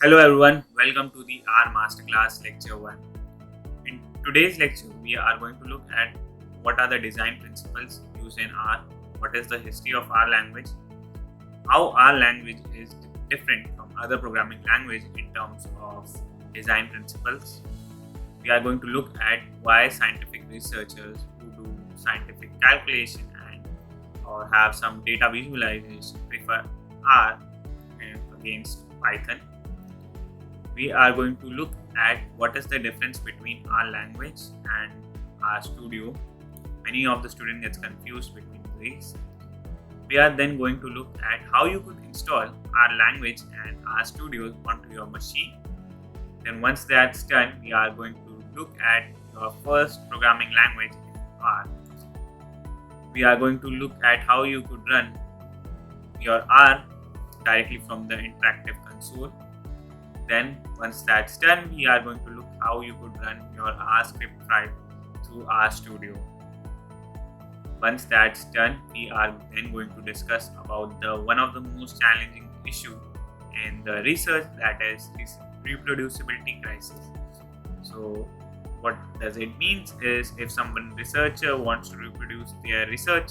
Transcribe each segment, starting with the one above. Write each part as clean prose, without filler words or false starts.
Hello everyone, welcome to the R Masterclass Lecture 1. In today's lecture, we are going to look at what are the design principles used in R, what is the history of R language, how R language is different from other programming language in terms of design principles. We are going to look at why scientific researchers who do scientific calculation or have some data visualization prefer R against Python. We are going to look at what is the difference between R language and RStudio. Many of the students get confused between these. We are then going to look at how you could install R language and RStudio onto your machine. Then once that's done, we are going to look at your first programming language in R. We are going to look at how you could run your R directly from the interactive console. Then once that's done, we are going to look how you could run your R script file through RStudio. Once that's done, we are then going to discuss about one of the most challenging issue in the research, that is reproducibility crisis. So what does it mean is if someone researcher wants to reproduce their research,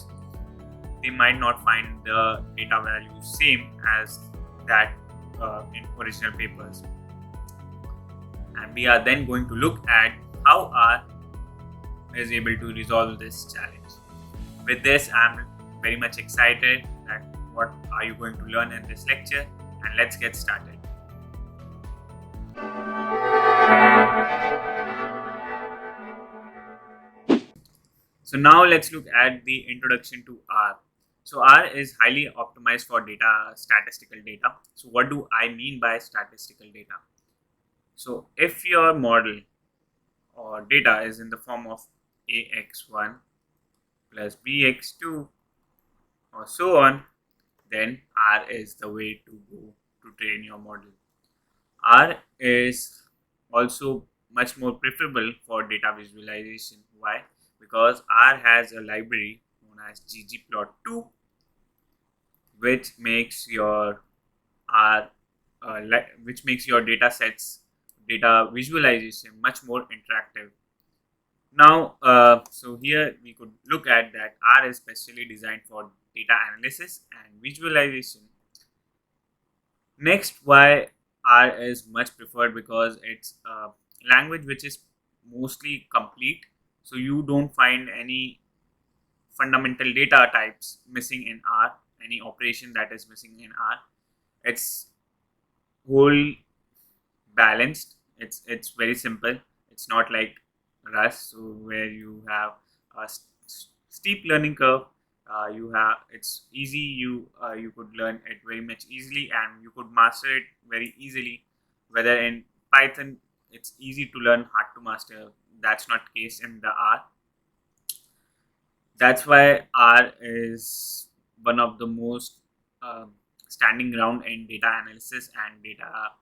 they might not find the data values same as that in original papers. And we are then going to look at how R is able to resolve this challenge. With this, I'm very much excited that what are you going to learn in this lecture, and let's get started. So now let's look at the introduction to R. So R is highly optimized for statistical data. So what do I mean by statistical data? So if your model or data is in the form of AX1 plus BX2 or so on, then R is the way to go to train your model. R is also much more preferable for data visualization. Why? Because R has a library known as ggplot2, which makes your data visualization much more interactive. Now, so here we could look at that R is specially designed for data analysis and visualization. Next, why R is much preferred, because it's a language which is mostly complete. So you don't find any fundamental data types missing in R, any operation that is missing in R. It's whole balanced. It's very simple. It's not like Rust, so where you have a steep learning curve. It's easy. You could learn it very much easily, and you could master it very easily. Whether in Python, it's easy to learn, hard to master. That's not the case in the R. That's why R is one of the most standing ground in data analysis and data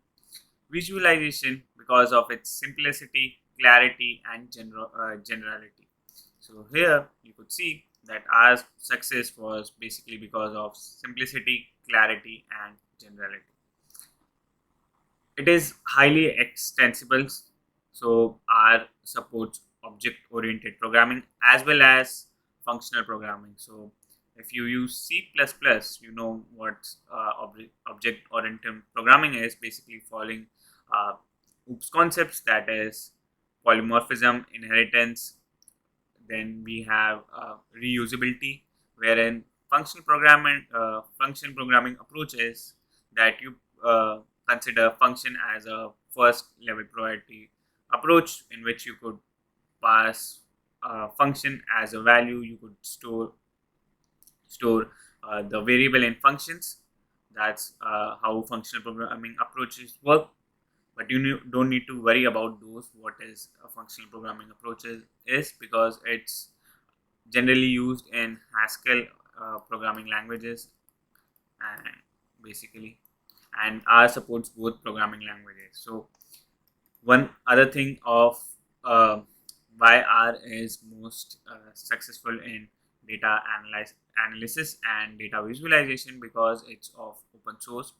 visualization, because of its simplicity, clarity, and generality. So here you could see that R's success was basically because of simplicity, clarity, and generality. It is highly extensible, so R supports object-oriented programming as well as functional programming. So if you use C++, you know what object-oriented programming is, basically following OOPS concepts, that is polymorphism, inheritance. Then we have reusability, wherein functional programming approach is that you consider function as a first level priority approach, in which you could pass function as a value. You could store the variable in functions. That's how functional programming approaches work. But you don't need to worry about those. What is a functional programming approach is because it's generally used in Haskell programming languages, and basically, and R supports both programming languages. So one other thing of why R is most successful in data analysis and data visualization, because it's of open source.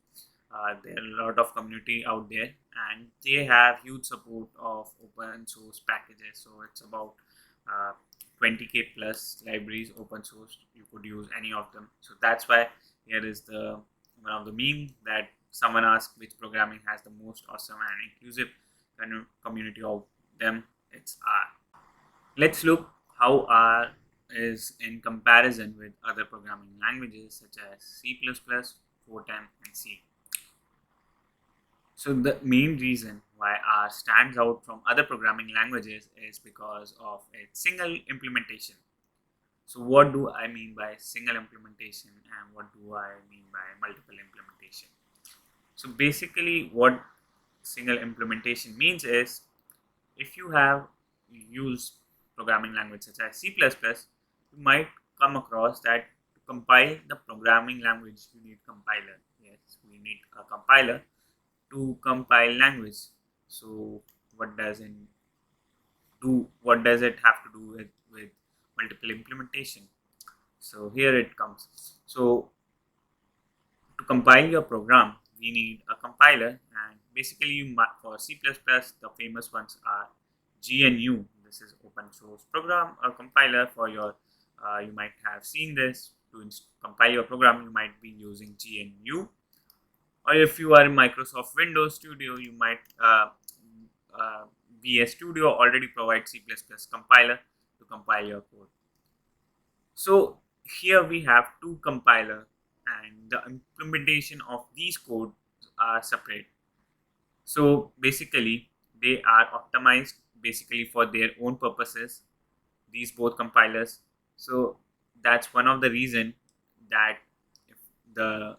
There are a lot of community out there, and they have huge support of open source packages. So it's about uh, 20k plus libraries open source. You could use any of them. So that's why here is the one of the meme that someone asked which programming has the most awesome and inclusive community of them. It's R. Let's look how R is in comparison with other programming languages such as C++, Fortran, and C. So the main reason why R stands out from other programming languages is because of its single implementation. So what do I mean by single implementation and what do I mean by multiple implementation? So basically what single implementation means is if you have used programming language such as C++, you might come across that to compile the programming language you need compiler. Yes, we need a compiler to compile language. So what does it do? What does it have to do with multiple implementation? So here it comes. So to compile your program, we need a compiler, and basically for C++, the famous ones are GNU. This is open source program, a compiler for your. You might have seen this. To compile your program, you might be using GNU. Or if you are in Microsoft Windows Studio, you might VS Studio already provides C++ compiler to compile your code. So here we have two compiler, and the implementation of these codes are separate. So basically they are optimized basically for their own purposes, these both compilers. So that's one of the reason that if the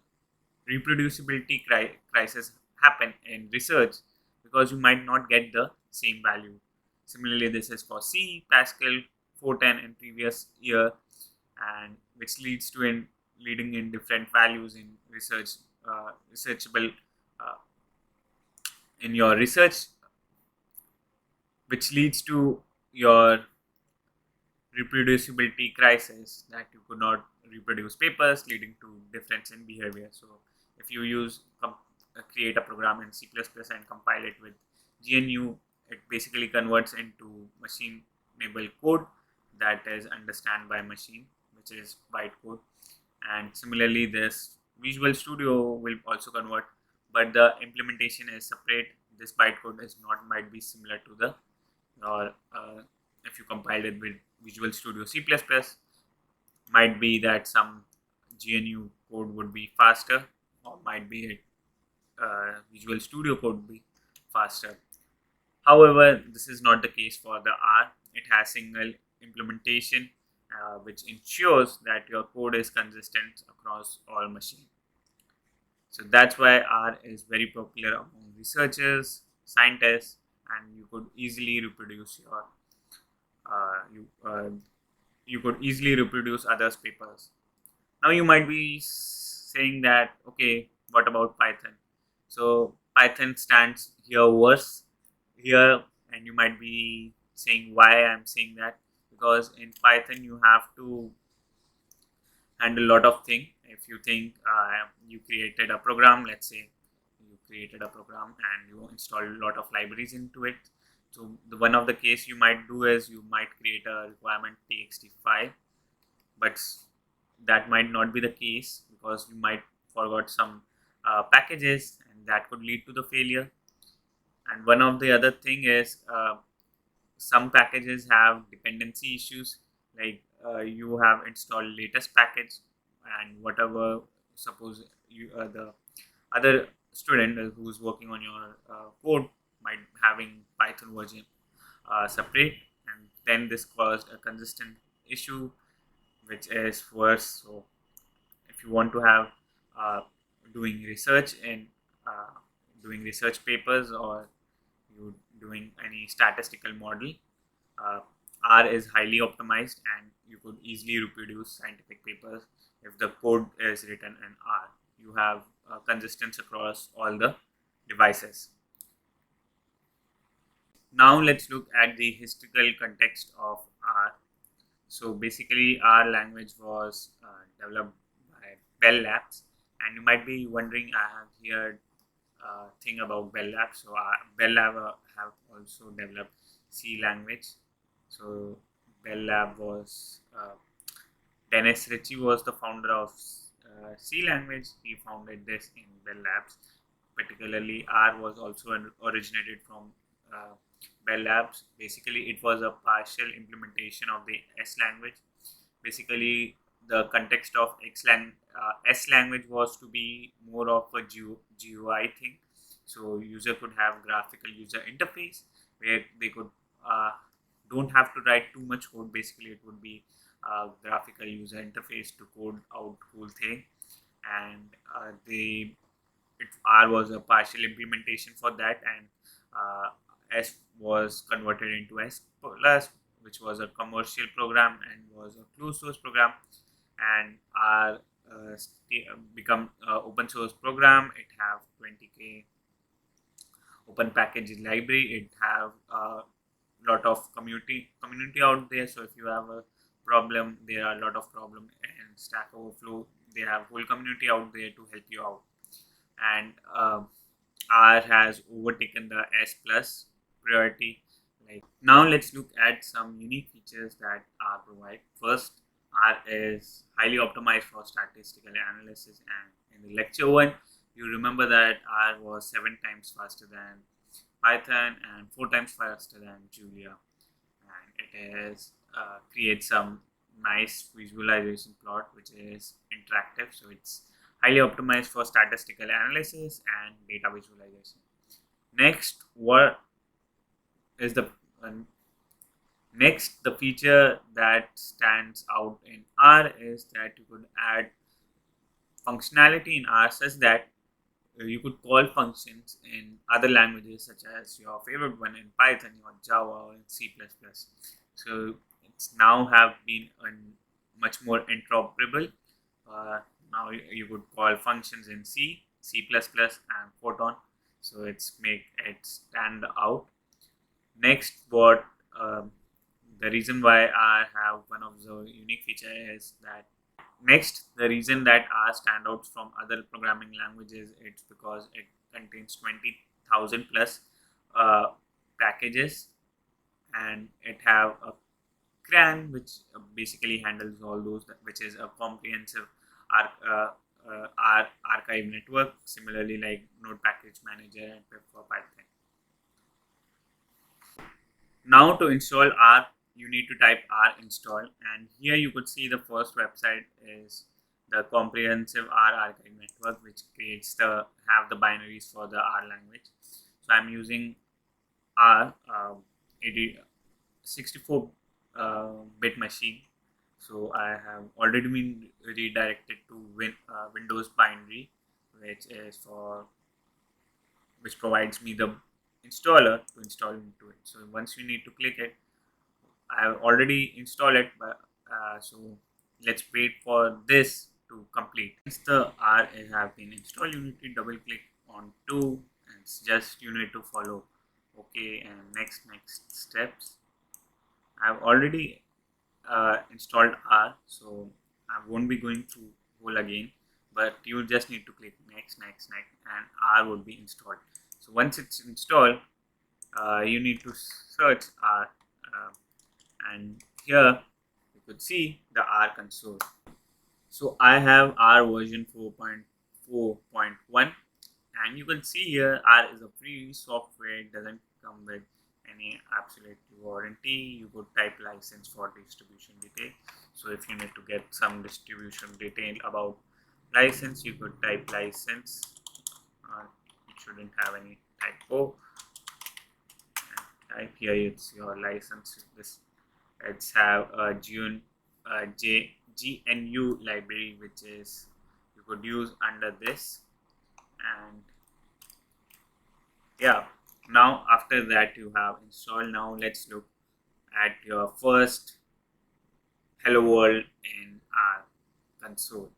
reproducibility crisis happen in research, because you might not get the same value. Similarly, this is for C, Pascal, Fortran in previous year, and which leads to leading in different values in researchable in your research, which leads to your reproducibility crisis, that you could not reproduce papers, leading to difference in behavior. So if you create a program in C++ and compile it with GNU, it basically converts into machine-able code that is understood by machine, which is bytecode. And similarly, this Visual Studio will also convert, but the implementation is separate. This bytecode might be similar to the or if you compile it with Visual Studio C++, might be that some GNU code would be faster, or might be Visual Studio code would be faster. However, this is not the case for the R. It has single implementation, which ensures that your code is consistent across all machines. So that's why R is very popular among researchers, scientists, and you could easily reproduce your you could easily reproduce others' papers. Now you might be saying that, okay, what about Python? So Python stands here worse here, and you might be saying why I'm saying that, because in Python you have to handle a lot of things. If you think you created a program, let's say you created a program and you installed a lot of libraries into it. So one of the case you might do is you might create a requirement txt file, but that might not be the case because you might forgot some packages, and that could lead to the failure. And one of the other thing is some packages have dependency issues, like you have installed latest package, and whatever, suppose you the other student who's working on your code might having Python version separate, and then this caused a consistent issue, which is worse. So if you want to have doing research in doing research papers, or you doing any statistical model, R is highly optimized, and you could easily reproduce scientific papers if the code is written in R. You have consistency across all the devices. Now let's look at the historical context of R. So basically, R language was developed by Bell Labs, And you might be wondering, I have heard thing about Bell Labs. So Bell Lab have also developed C language. So Bell Lab was Dennis Ritchie was the founder of C language. He founded this in Bell Labs. Particularly, R was also originated from uh, Bell Labs. Basically, it was a partial implementation of the S language. Basically, the context of S language was to be more of a GUI thing. So user could have graphical user interface where they could uh, don't have to write too much code. Basically, it would be a graphical user interface to code out the whole thing. And R was a partial implementation for that, and S was converted into S plus, which was a commercial program and was a closed source program. And R become open source program. It have 20k open package library. It have a lot of community out there. So if you have a problem, there are a lot of problem in Stack Overflow. They have whole community out there to help you out. And R has overtaken the S plus priority. Like now, let's look at some unique features that R provide. First, R is highly optimized for statistical analysis, and in the lecture one, you remember that R was 7 times faster than Python and 4 times faster than Julia, and it is creates some nice visualization plot which is interactive. So it's highly optimized for statistical analysis and data visualization. Next, what is the next the feature that stands out in R is that you could add functionality in R such that you could call functions in other languages such as your favorite one in Python or Java or in C++. So it's now have been much more interoperable. Now you could call functions in C, C++, and Photon. So it's make it stand out. Next, what the reason why R have one of the unique feature is that the reason that R stand out from other programming languages, it's because it contains 20,000 plus packages, and it have a CRAN, which basically handles all those, which is a comprehensive R archive network, similarly like Node Package Manager and pip for Python. Now to install R, you need to type R install, and here you could see the first website is the comprehensive R archive network, which creates the binaries for the R language. So I'm using R 64 bit machine. So I have already been redirected to Windows binary, which provides me the installer to install into it. So once you need to click it, I have already installed it, but so let's wait for this to complete. Once the R have been installed, you need to double click on 2, and it's just you need to follow OK and next steps. I have already installed R, so I won't be going through whole again, but you just need to click next, and R will be installed. So once it's installed, you need to search R, and here you could see the R console. So I have R version 4.4.1, and you can see here R is a free software. It doesn't come with any absolute warranty. You could type license for distribution detail. So if you need to get some distribution detail about license, you could type license. It shouldn't have any typo. And type here, it's your license. It's have a GNU library, which is you could use under this. And yeah, now after that you have installed. Now let's look at your first hello world in our console.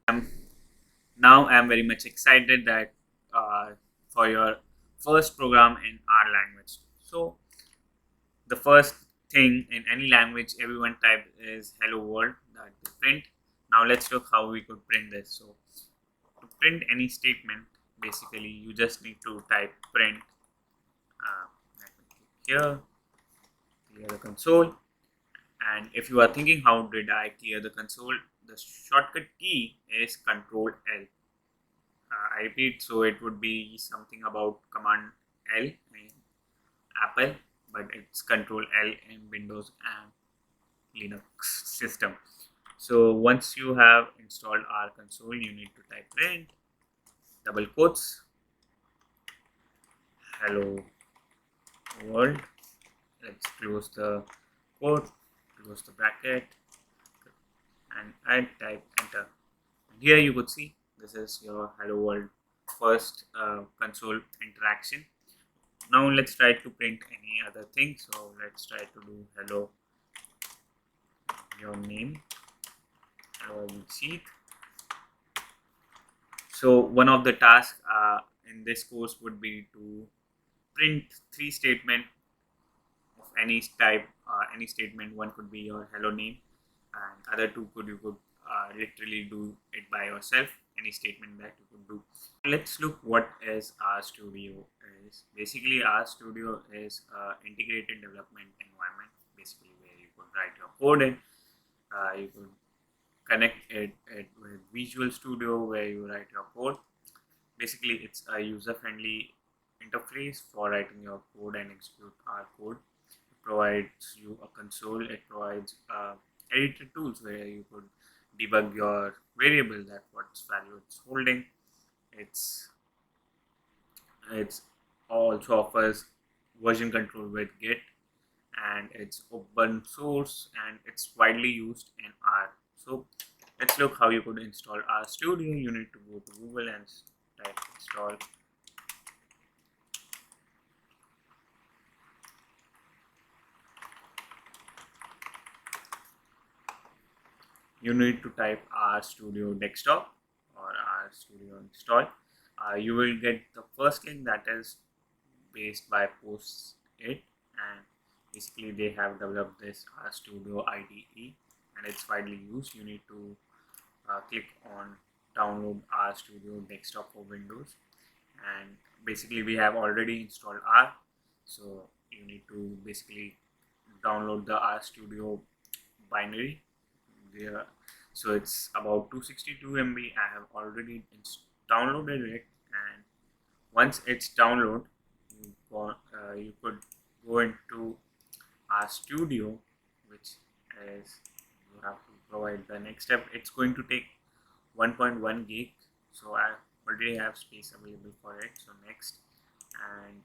Now I'm very much excited that for your first program in R language. So the first thing in any language everyone type is hello world that they print. Now let's look how we could print this. So to print any statement, basically you just need to type print. Let me click here, clear the console. And if you are thinking how did I clear the console, the shortcut key is Control L. I repeat, so it would be something about Command L in Apple, but it's Control L in Windows and Linux system. So once you have installed R console, you need to type print, double quotes, hello world. Let's close the quote, close the bracket, and I type enter. And here you could see this is your hello world first console interaction. Now let's try to print any other thing. So let's try to do hello your name, hello Abhijit. So one of the tasks in this course would be to print 3 statements of any type. Any statement, one could be your hello name, and other 2 you could literally do it by yourself. Any statement that you could do. Let's look what is RStudio is. Basically, RStudio is an integrated development environment. Basically, where you could write your code in. You could connect it with Visual Studio where you write your code. Basically, it's a user-friendly interface for writing your code and execute our code. It provides you a console. It provides editor tools where you could debug your variable, that what's value it's holding. It's also offers version control with Git, and it's open source and it's widely used in R. So let's look how you could install RStudio. You need to go to Google and type install. You need to type RStudio desktop or RStudio install. You will get the first link that is based by post it, and basically they have developed this RStudio IDE and it's widely used. You need to click on download RStudio desktop for Windows, and basically we have already installed R, so you need to basically download the RStudio binary there. So it's about 262 MB. I have already downloaded it, and once it's downloaded, you could go into RStudio, which is you have to provide the next step. It's going to take 1.1 gig, so I already have space available for it. So next, and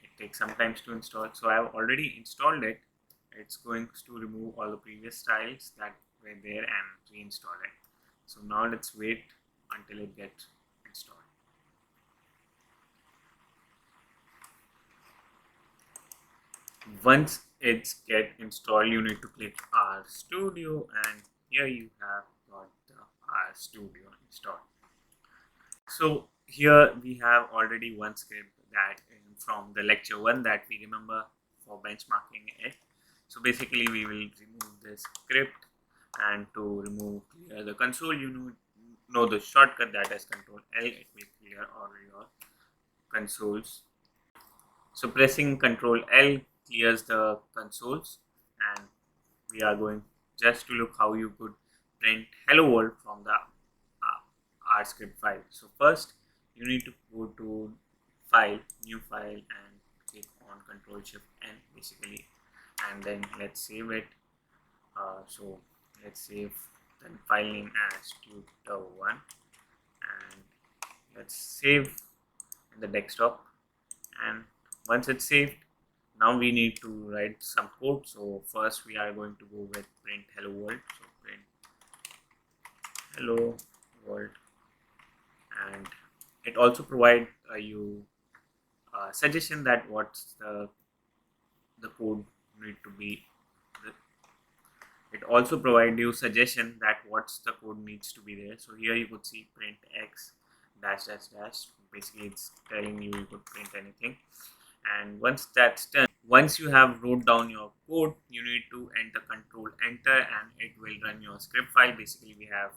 it takes some time to install. So I have already installed it. It's going to remove all the previous styles that were there and reinstall it. So now let's wait until it gets installed. Once it's get installed, you need to click RStudio, and here you have got the RStudio installed. So here we have already one script that from the lecture 1 that we remember for benchmarking it. So basically we will remove this script, and to remove clear the console, you know the shortcut that is Control L. It will clear all your consoles. So pressing Control L clears the consoles, and we are going just to look how you could print hello world from the R script file. So first you need to go to file, new file, and click on Control Shift N basically, and then let's save it. So let's save the file name as tutor1, and let's save in the desktop. And once it's saved, now we need to write some code. So first we are going to go with print hello world. So print hello world, and it also provide you a suggestion that what's the code need to be. It also provide you suggestion that what's the code needs to be there. So here you could see print x dash dash dash. Basically it's telling you could print anything. And once that's done, once you have wrote down your code, you need to enter Control Enter, and it will run your script file. Basically we have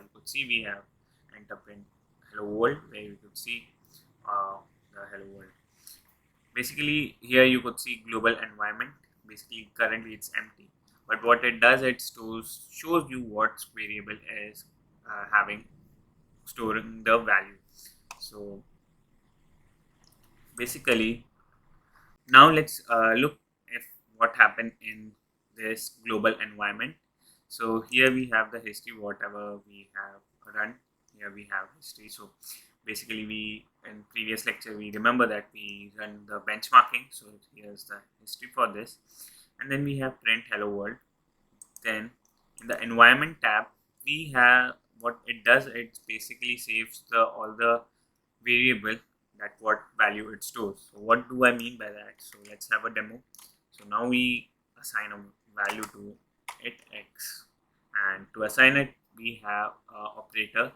you could see we have enter print hello world, where you could see the hello world. Basically here you could see global environment. Basically currently it's empty, but what it does, it shows you what variable is having storing the value. So basically now let's look if what happened in this global environment. So here we have the history, whatever we have run. Here we have history. So basically we, in previous lecture, we remember that we run the benchmarking. So here's the history for this. And then we have print hello world. Then in the environment tab, we have what it does, it basically saves the all the variable that what value it stores. So what do I mean by that? So let's have a demo. So now we assign a value to it x, and to assign it we have a operator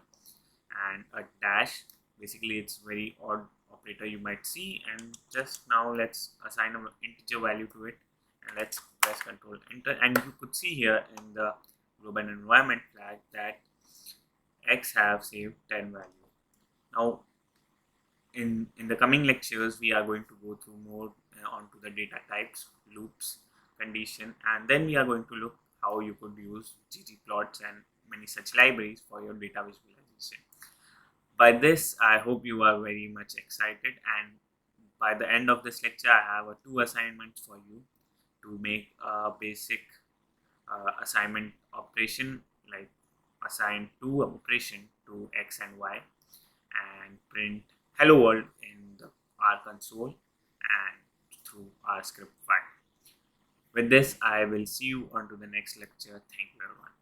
and a dash. Basically it's very odd operator you might see, and just now let's assign an integer value to it, and let's press control enter, and you could see here in the global environment flag that x have saved 10 value. Now in the coming lectures we are going to go through more onto the data types, loops, condition, and then we are going to look how you could use ggplots and many such libraries for your data visualization. By this I hope you are very much excited, and by the end of this lecture I have two assignments for you to make a basic assignment operation, like assign two operation to x and y, and print hello world in the R console and through R script file. With this, I will see you on to the next lecture. Thank you everyone.